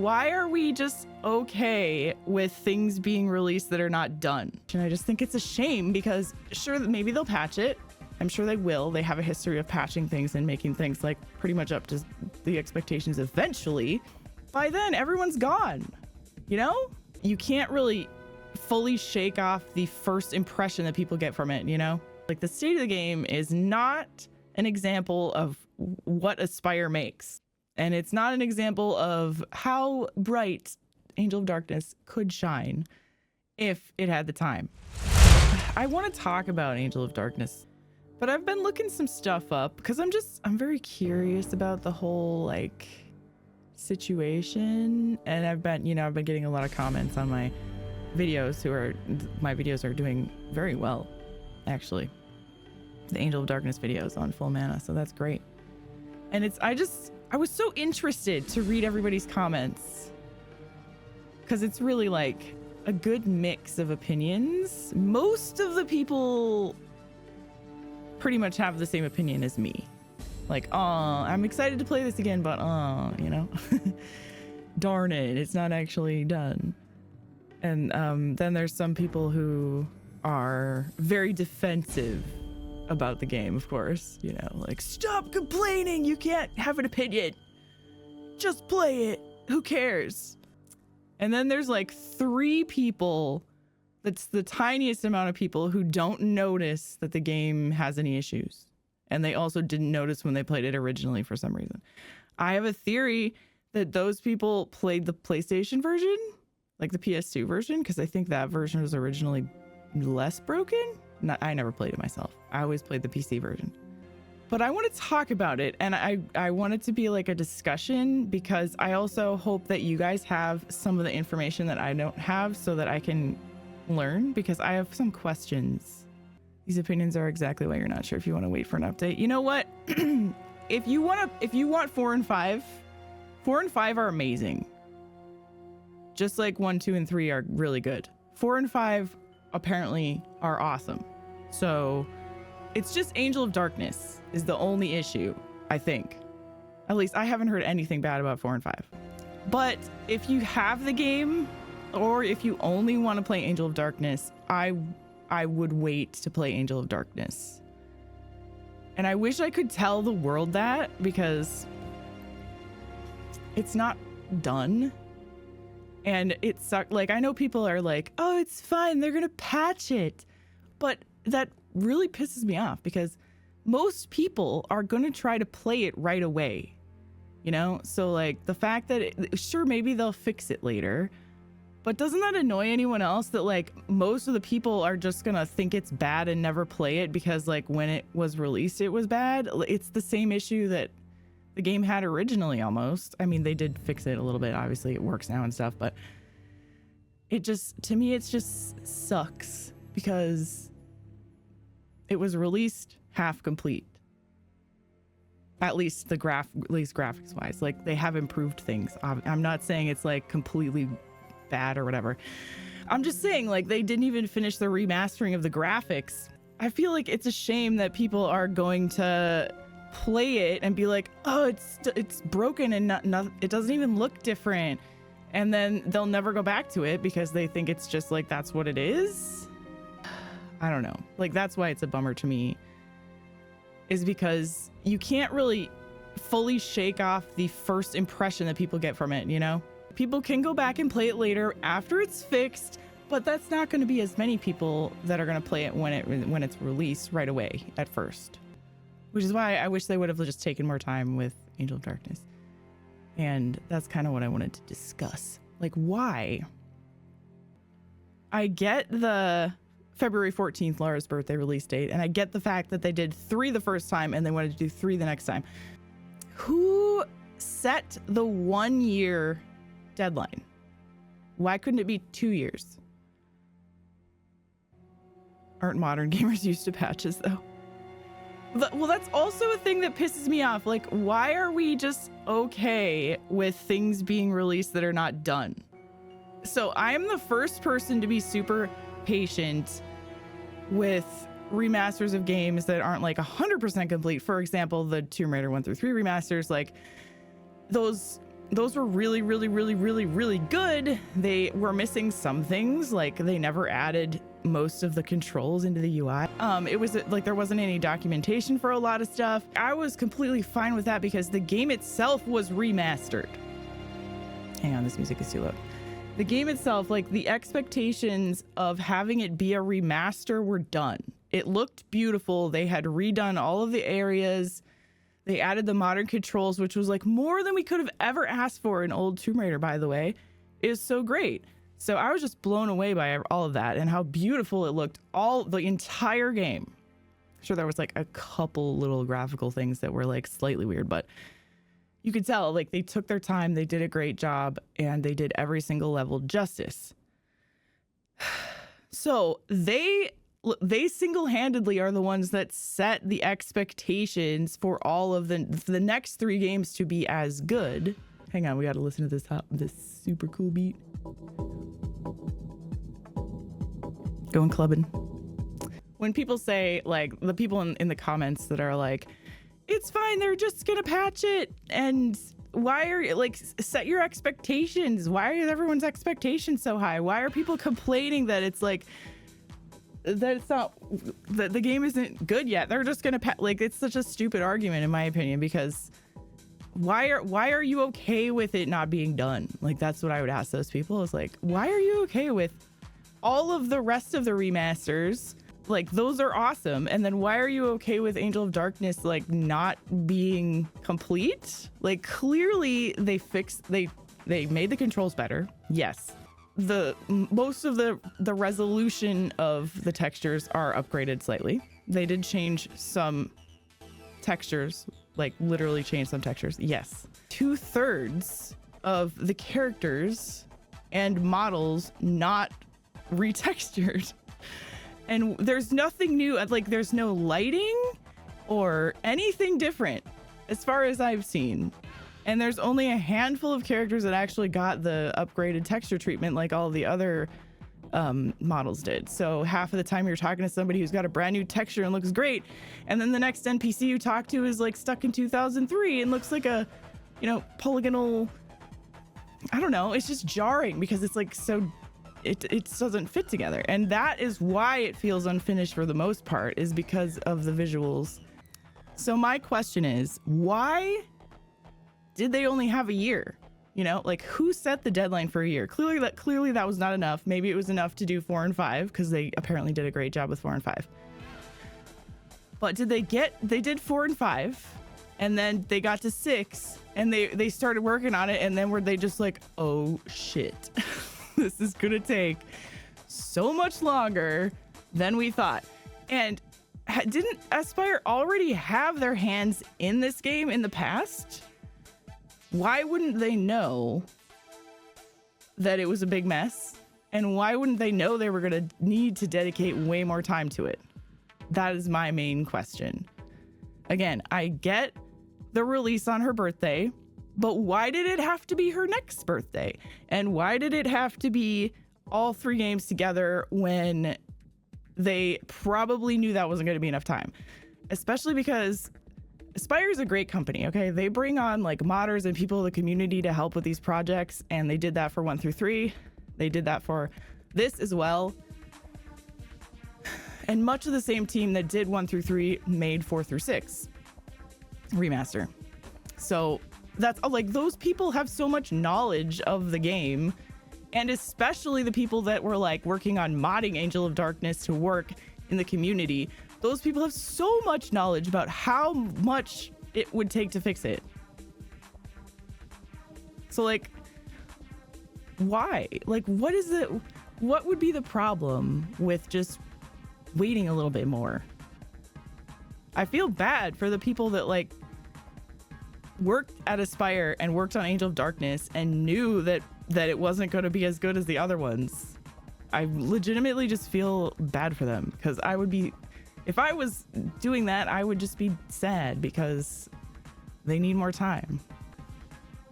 why are we just okay with things being released that are not done? And I just think it's a shame because sure, maybe they'll patch it. I'm sure they will. They have a history of patching things and making things like pretty much up to the expectations eventually. By then, everyone's gone. You know? You can't really fully shake off the first impression that people get from it, you know? Like the state of the game is not an example of what Aspyr makes. And it's not an example of how bright Angel of Darkness could shine if it had the time. I want to talk about Angel of Darkness, but I've been looking some stuff up because I'm very curious about the whole like situation. And I've been getting a lot of comments on my videos my videos are doing very well, actually. The Angel of Darkness videos on full mana, so that's great. And I was so interested to read everybody's comments because it's really like a good mix of opinions. Most of the people pretty much have the same opinion as me. Like, I'm excited to play this again, but you know, darn it, it's not actually done. And then there's some people who are very defensive about the game, of course, you know, like, stop complaining, you can't have an opinion, just play it, who cares? And then there's like 3 people, that's the tiniest amount of people, who don't notice that the game has any issues, and they also didn't notice when they played it originally for some reason. I have a theory that those people played the PlayStation version, like the PS2 version, because I think that version was originally less broken. I never played it myself. I always played the PC version. But I want to talk about it, and I want it to be like a discussion, because I also hope that you guys have some of the information that I don't have so that I can learn, because I have some questions. These opinions are exactly why you're not sure if you want to wait for an update. You know what? If you want 4 and 5, 4 and 5 are amazing. Just like 1, 2, and 3 are really good. 4 and 5 apparently are awesome. So it's just Angel of Darkness is the only issue, I think. At least I haven't heard anything bad about 4 and 5. But if you have the game, or if you only want to play Angel of Darkness, I would wait to play Angel of Darkness. And I wish I could tell the world that, because it's not done. And it sucked. Like, I know people are like, oh, it's fine, they're gonna patch it. But that really pisses me off, because most people are gonna try to play it right away, you know? So like the fact that sure, maybe they'll fix it later, but doesn't that annoy anyone else that like most of the people are just gonna think it's bad and never play it because like when it was released it was bad? It's the same issue that the game had originally, almost. I mean, they did fix it a little bit, obviously it works now and stuff, but it just, to me, it just sucks because it was released half complete. At least graphics wise, like they have improved things. I'm not saying it's like completely bad or whatever. I'm just saying like they didn't even finish the remastering of the graphics. I feel like it's a shame that people are going to play it and be like, oh, it's broken and not it doesn't even look different, and then they'll never go back to it because they think it's just like that's what it is. I don't know, like that's why it's a bummer to me, is because you can't really fully shake off the first impression that people get from it, you know? People can go back and play it later after it's fixed, but that's not going to be as many people that are going to play it when it's released right away at first. Which is why I wish they would have just taken more time with Angel of Darkness. And that's kind of what I wanted to discuss. Like, why? I get the February 14th, Lara's birthday release date, and I get the fact that they did 3 the first time and they wanted to do 3 the next time. Who set the 1-year deadline? Why couldn't it be 2 years? Aren't modern gamers used to patches, though? Well, that's also a thing that pisses me off. Like, why are we just okay with things being released that are not done? So I am the first person to be super patient with remasters of games that aren't like 100% complete. For example, the Tomb Raider 1 through 3 remasters, like those those were really, really, really, really, really good. They were missing some things, like they never added most of the controls into the UI. It was like there wasn't any documentation for a lot of stuff. I was completely fine with that because the game itself was remastered. Hang on, this music is too loud. The game itself, like the expectations of having it be a remaster were done. It looked beautiful. They had redone all of the areas. They added the modern controls, which was like more than we could have ever asked for in old Tomb Raider, by the way. It was so great. So I was just blown away by all of that and how beautiful it looked, the entire game. Sure, there was like a couple little graphical things that were like slightly weird, but you could tell like they took their time, they did a great job, and they did every single level justice. So they single-handedly are the ones that set the expectations for all of the next 3 games to be as good. Hang on, we got to listen to this super cool beat. Going clubbing. When people say, like, the people in the comments that are like, it's fine, they're just gonna patch it, and why are you, like, set your expectations? Why are everyone's expectations so high? Why are people complaining that it's like, that it's not, that the game isn't good yet? They're just gonna like, it's such a stupid argument in my opinion, because why are you okay with it not being done? Like, that's what I would ask those people, is like, why are you okay with all of the rest of the remasters? Like, those are awesome, and then why are you okay with Angel of Darkness like not being complete? Like, clearly they made the controls better. Yes, most of the resolution of the textures are upgraded slightly. They did change some textures, like literally change some textures. Yes, 2/3 of the characters and models not retextured. And there's nothing new, like there's no lighting or anything different as far as I've seen. And there's only a handful of characters that actually got the upgraded texture treatment like all the other models did. So half of the time you're talking to somebody who's got a brand new texture and looks great, and then the next NPC you talk to is like stuck in 2003 and looks like a, you know, polygonal, I don't know, it's just jarring because it's like so it doesn't fit together. And that is why it feels unfinished for the most part, is because of the visuals. So my question is, why did they only have a year? You know, like, who set the deadline for a year? Clearly that was not enough. Maybe it was enough to do 4 and 5, because they apparently did a great job with 4 and 5. But they did 4 and 5, and then they got to 6, and they started working on it, and then were they just like, oh shit. This is gonna take so much longer than we thought. And didn't Aspyr already have their hands in this game in the past? Why wouldn't they know that it was a big mess? And why wouldn't they know they were gonna need to dedicate way more time to it? That is my main question. Again, I get the release on her birthday, but why did it have to be her next birthday? And why did it have to be all 3 games together when they probably knew that wasn't going to be enough time? Especially because Aspyr is a great company, okay? They bring on like modders and people in the community to help with these projects, and they did that for 1 through 3. They did that for this as well. And much of the same team that did 1 through 3 made 4 through 6 remaster. So that's like, those people have so much knowledge of the game, and especially the people that were like working on modding Angel of Darkness to work in the community. Those people have so much knowledge about how much it would take to fix it. So like, why? Like, what would be the problem with just waiting a little bit more? I feel bad for the people that like worked at Aspyr and worked on Angel of Darkness and knew that it wasn't going to be as good as the other ones. I legitimately just feel bad for them, because I would be, if I was doing that, I would just be sad because they need more time.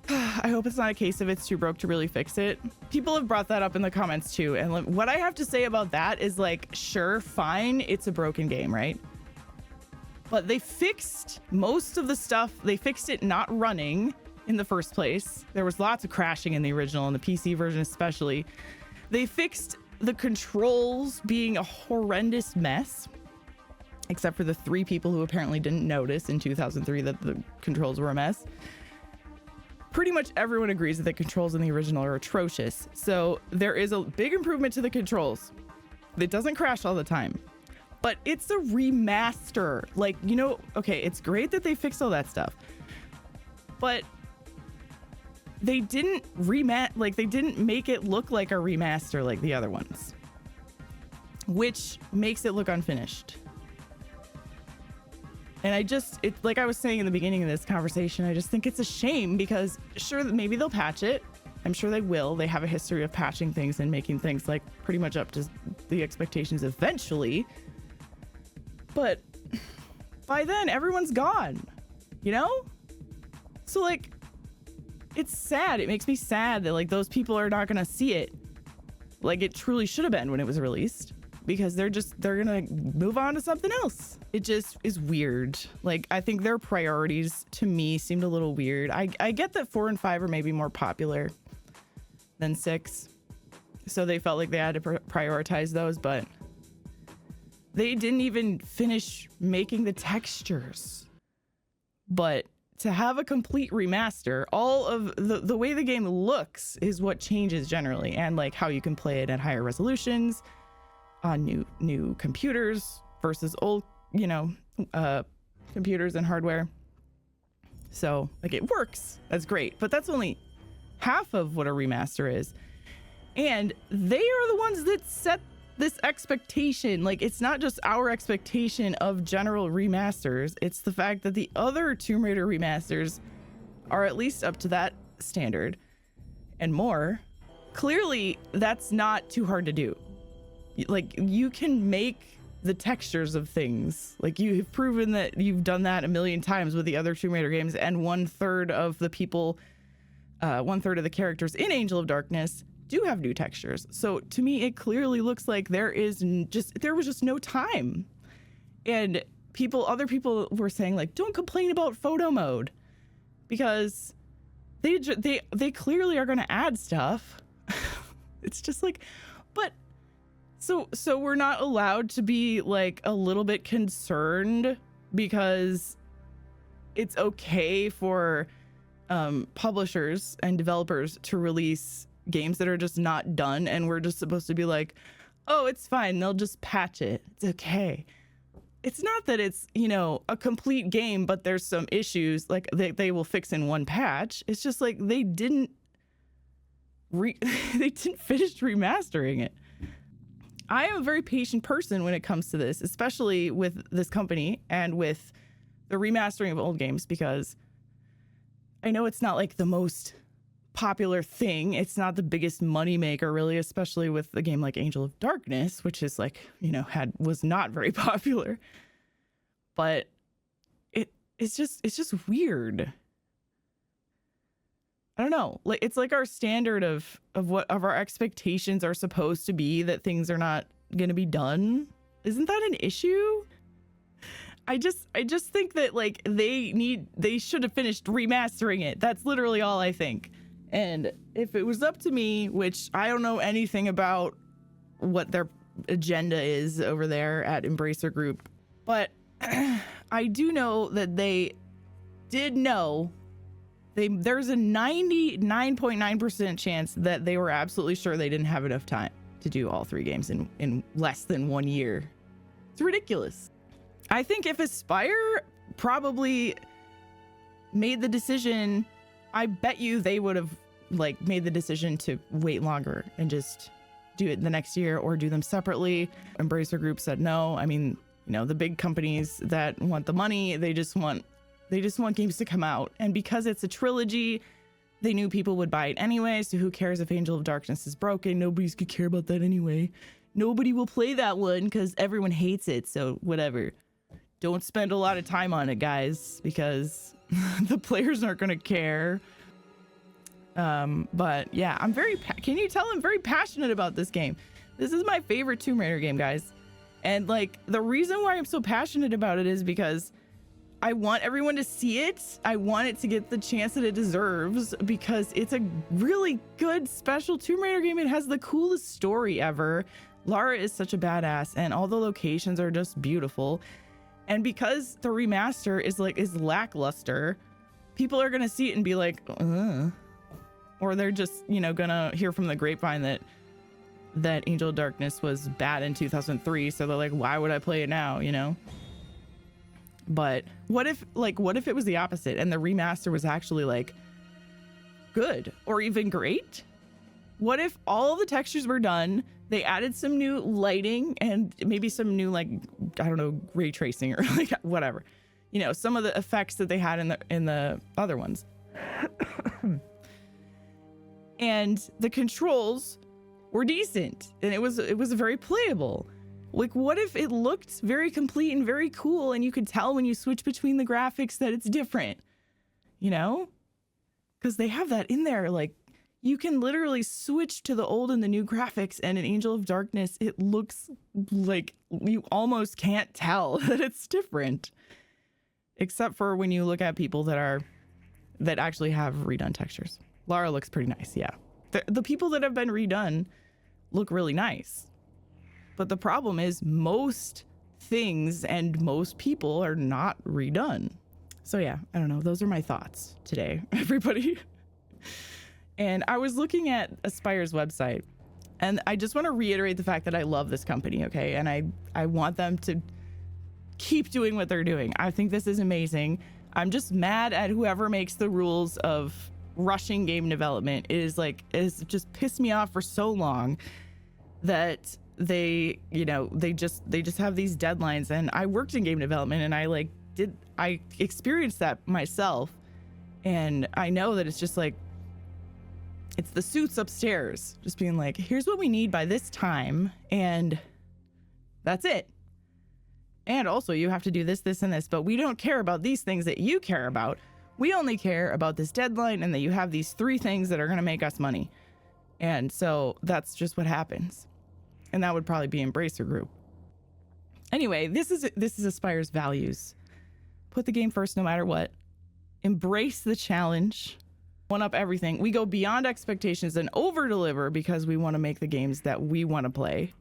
I hope it's not a case of it's too broke to really fix it. People have brought that up in the comments too, and what I have to say about that is like, sure, fine, it's a broken game, right? But they fixed most of the stuff. They fixed it not running. in the first place. There was lots of crashing in the original, and the PC version especially. They fixed the controls being a horrendous mess, except for the 3 people who apparently didn't notice in 2003 that the controls were a mess. Pretty much everyone agrees that the controls in the original are atrocious. So there is a big improvement to the controls. It doesn't crash all the time, but it's a remaster. Like, you know, okay, it's great that they fixed all that stuff, but they didn't they didn't make it look like a remaster like the other ones, which makes it look unfinished. And like I was saying in the beginning of this conversation, I just think it's a shame, because sure, maybe they'll patch it. I'm sure they will. They have a history of patching things and making things like pretty much up to the expectations eventually. But by then, everyone's gone, you know? So like, it's sad. It makes me sad that like those people are not going to see it like it truly should have been when it was released, because they're gonna move on to something else. It just is weird. Like, I think their priorities to me seemed a little weird. I get that 4 and 5 are maybe more popular than 6, so they felt like they had to prioritize those, but they didn't even finish making the textures. But to have a complete remaster, all of the way the game looks is what changes generally, and like how you can play it at higher resolutions on new computers versus old, you know, computers and hardware. So like, it works. That's great, but that's only half of what a remaster is. And they are the ones that set this expectation. Like, it's not just our expectation of general remasters, it's the fact that the other Tomb Raider remasters are at least up to that standard and more. Clearly, that's not too hard to do. Like, you can make the textures of things. Like, you have proven that you've done that a million times with the other Tomb Raider games, and 1/3 of the people, 1/3 of the characters in Angel of Darkness do have new textures. So to me, it clearly looks like there was just no time. And other people were saying like, don't complain about photo mode, because they clearly are going to add stuff. It's just like, but so we're not allowed to be like a little bit concerned because it's okay for publishers and developers to release games that are just not done, and we're just supposed to be like, oh, it's fine, they'll just patch it, it's okay. It's not that it's, you know, a complete game but there's some issues like they will fix in one patch. It's just like they didn't finish remastering it. I am a very patient person when it comes to this, especially with this company and with the remastering of old games, because I know it's not like the most popular thing. It's not the biggest money maker, really, especially with a game like Angel of Darkness, which is like, you know, was not very popular. But it's just weird. I don't know. Like, it's like our standard of our expectations are supposed to be that things are not going to be done. Isn't that an issue? I just think that like they should have finished remastering it. That's literally all I think. And if it was up to me, which I don't know anything about what their agenda is over there at Embracer Group, but I do know that they did know. There's a 99.9% chance that they were absolutely sure they didn't have enough time to do all 3 games in less than 1 year. It's ridiculous. I think if Aspyr probably made the decision, I bet you they would have like made the decision to wait longer and just do it the next year or do them separately. Embracer Group said no. I mean, you know, the big companies that want the money, they just want games to come out. And because it's a trilogy, they knew people would buy it anyway. So who cares if Angel of Darkness is broken? Nobody's gonna care about that anyway. Nobody will play that one because everyone hates it. So whatever. Don't spend a lot of time on it, guys, because the players aren't gonna care. But yeah, can you tell I'm very passionate about this game? This is my favorite Tomb Raider game, guys. And like, the reason why I'm so passionate about it is because I want everyone to see it. I want it to get the chance that it deserves because it's a really good special Tomb Raider game. It has the coolest story ever. Lara is such a badass and all the locations are just beautiful. And because the remaster is lackluster, people are going to see it and be like, ugh. Or they're just, you know, gonna hear from the grapevine that Angel of Darkness was bad in 2003. So they're like, why would I play it now? You know? But what if it was the opposite and the remaster was actually like good or even great? What if all the textures were done? They added some new lighting and maybe some new, like, I don't know, ray tracing or like whatever, you know, some of the effects that they had in the other ones. And the controls were decent and it was very playable. Like, what if it looked very complete and very cool and you could tell when you switch between the graphics that it's different, you know? Because they have that in there. Like, you can literally switch to the old and the new graphics, and in Angel of Darkness, it looks like you almost can't tell that it's different. Except for when you look at people that actually have redone textures. Lara looks pretty nice, yeah. The people that have been redone look really nice. But the problem is most things and most people are not redone. So yeah, I don't know. Those are my thoughts today, everybody. And I was looking at Aspyr's website, and I just want to reiterate the fact that I love this company, okay? And I want them to keep doing what they're doing. I think this is amazing. I'm just mad at whoever makes the rules of rushing game development. It's just pissed me off for so long that they just have these deadlines. And I worked in game development and I experienced that myself. And I know that it's just like, it's the suits upstairs just being like, here's what we need by this time, and that's it. And also you have to do this, this, and this, but we don't care about these things that you care about. We only care about this deadline and that you have these 3 things that are going to make us money. And so that's just what happens. And that would probably be Embracer Group. Anyway, this is Aspyr's values. Put the game first no matter what. Embrace the challenge. One up everything. We go beyond expectations and over deliver because we want to make the games that we want to play.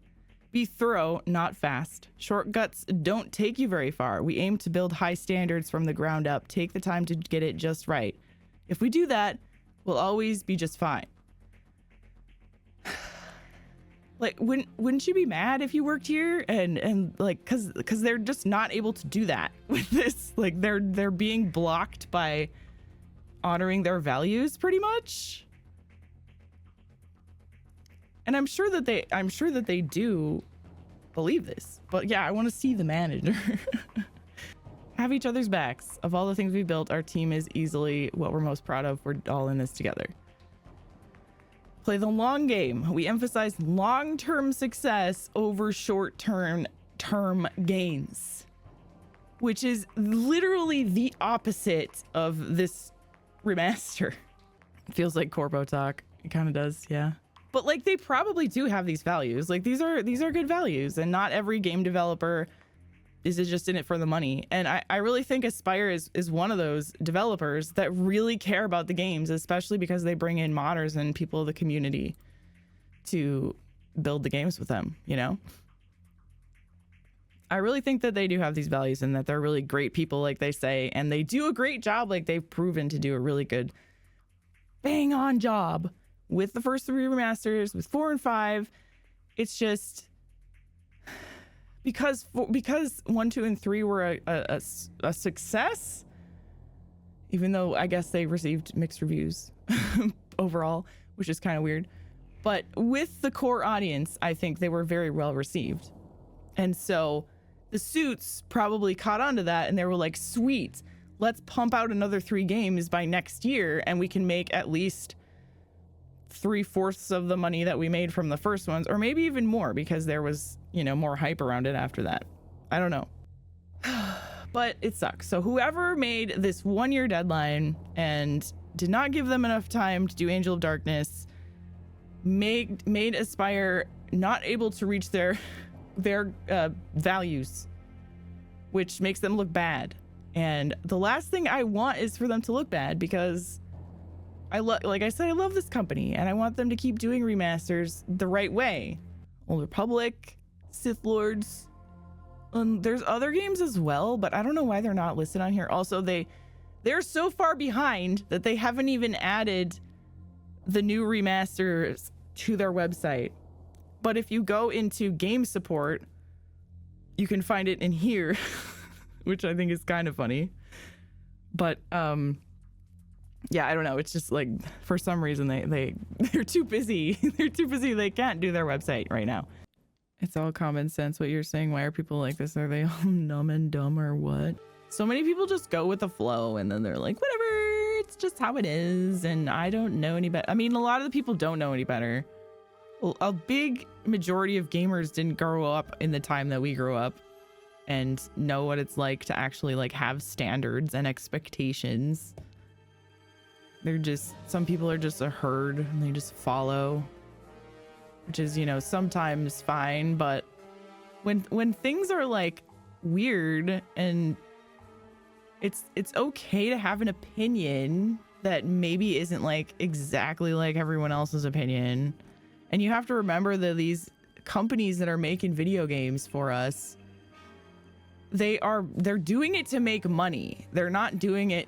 Be thorough, not fast. Shortcuts don't take you very far. We aim to build high standards from the ground up. Take the time to get it just right. If we do that, we'll always be just fine. Like, wouldn't you be mad if you worked here and like, cause they're just not able to do that with this. Like, they're being blocked by honoring their values pretty much. And I'm sure that they do believe this, but yeah, I want to see the manager. Have each other's backs. Of all the things we built, our team is easily what we're most proud of. We're all in this together. Play the long game. We emphasize long-term success over short-term gains, which is literally the opposite of this remaster. Feels like corpo talk. It kind of does, yeah. But like, they probably do have these values. Like, these are good values, and not every game developer is just in it for the money. And I really think Aspyr is one of those developers that really care about the games, especially because they bring in modders and people of the community to build the games with them, you know? I really think that they do have these values and that they're really great people, like they say, and they do a great job. Like, they've proven to do a really good bang on job with the first 3 remasters, with 4 and 5. It's just because 1, 2, and 3 were a success, even though I guess they received mixed reviews overall, which is kind of weird. But with the core audience, I think they were very well received. And so the suits probably caught on to that, and they were like, sweet, let's pump out another 3 games by next year, and we can make at least 3/4 of the money that we made from the first ones, or maybe even more, because there was, you know, more hype around it after that. I don't know. But it sucks. So whoever made this 1-year deadline and did not give them enough time to do Angel of Darkness made Aspyr not able to reach their values, which makes them look bad. And the last thing I want is for them to look bad, because like I said, I love this company and I want them to keep doing remasters the right way. Old Republic, Sith Lords, there's other games as well, but I don't know why they're not listed on here. Also, they're so far behind that they haven't even added the new remasters to their website. But if you go into game support, you can find it in here, which I think is kind of funny. But yeah, I don't know. It's just like, for some reason they're too busy. They're too busy. They can't do their website right now. It's all common sense what you're saying. Why are people like this? Are they all numb and dumb or what? So many people just go with the flow and then they're like, whatever, it's just how it is. And I don't know any better. I mean, a lot of the people don't know any better. A big majority of gamers didn't grow up in the time that we grew up and know what it's like to actually like have standards and expectations. They're just, some people are just a herd and they just follow, which is, you know, sometimes fine. But when things are like weird, and it's okay to have an opinion that maybe isn't like exactly like everyone else's opinion. And you have to remember that these companies that are making video games for us, they're doing it to make money. They're not doing it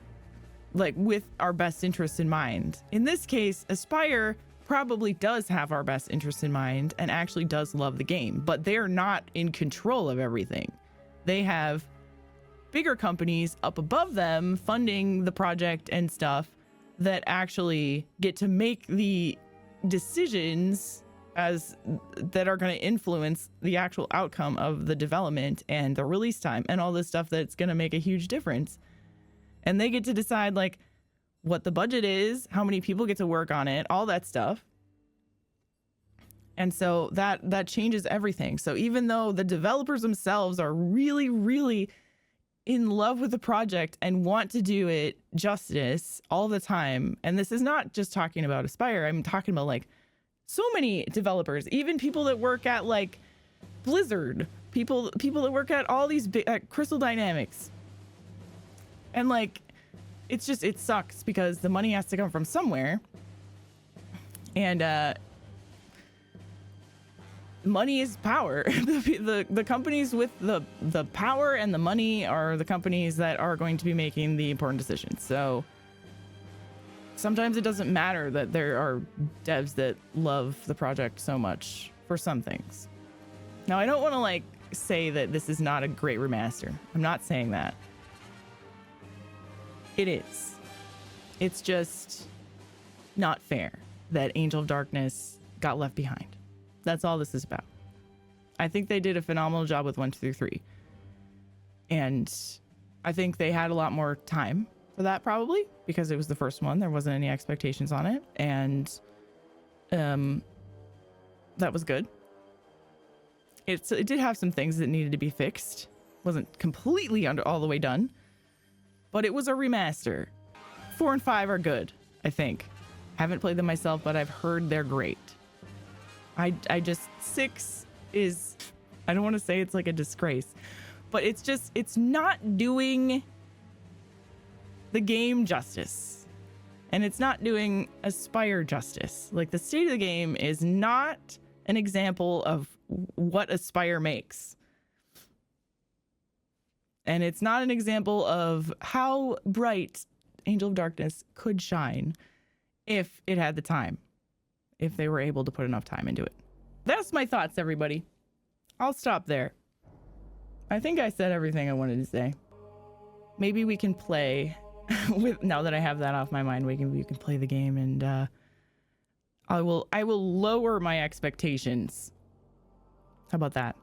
like with our best interests in mind. In this case, Aspyr probably does have our best interests in mind and actually does love the game, but they're not in control of everything. They have bigger companies up above them funding the project and stuff that actually get to make the decisions that are going to influence the actual outcome of the development and the release time and all this stuff that's going to make a huge difference. And they get to decide like what the budget is, how many people get to work on it, all that stuff. And so that changes everything. So even though the developers themselves are really, really in love with the project and want to do it justice all the time, and this is not just talking about Aspyr, I'm talking about like so many developers, even people that work at like Blizzard, people that work at all these big Crystal Dynamics. And like, it's just, it sucks because the money has to come from somewhere. And money is power. The companies with the power and the money are the companies that are going to be making the important decisions. So sometimes it doesn't matter that there are devs that love the project so much for some things. Now, I don't want to like say that this is not a great remaster. I'm not saying that. It is. It's just not fair that Angel of Darkness got left behind. That's all this is about. I think they did a phenomenal job with 1, 2, 3. And I think they had a lot more time for that, probably because it was the first one. There wasn't any expectations on it. And that was good. It did have some things that needed to be fixed. Wasn't completely all the way done. But it was a remaster. 4 and 5 are good, I think. Haven't played them myself, but I've heard they're great. I just, 6 is, I don't want to say it's like a disgrace, but it's just, it's not doing the game justice. And it's not doing Aspyr justice. Like, the state of the game is not an example of what Aspyr makes. And it's not an example of how bright Angel of Darkness could shine if it had the time, if they were able to put enough time into it. That's my thoughts, everybody. I'll stop there. I think I said everything I wanted to say. Maybe we can play with, now that I have that off my mind, we can play the game, and I will lower my expectations. How about that?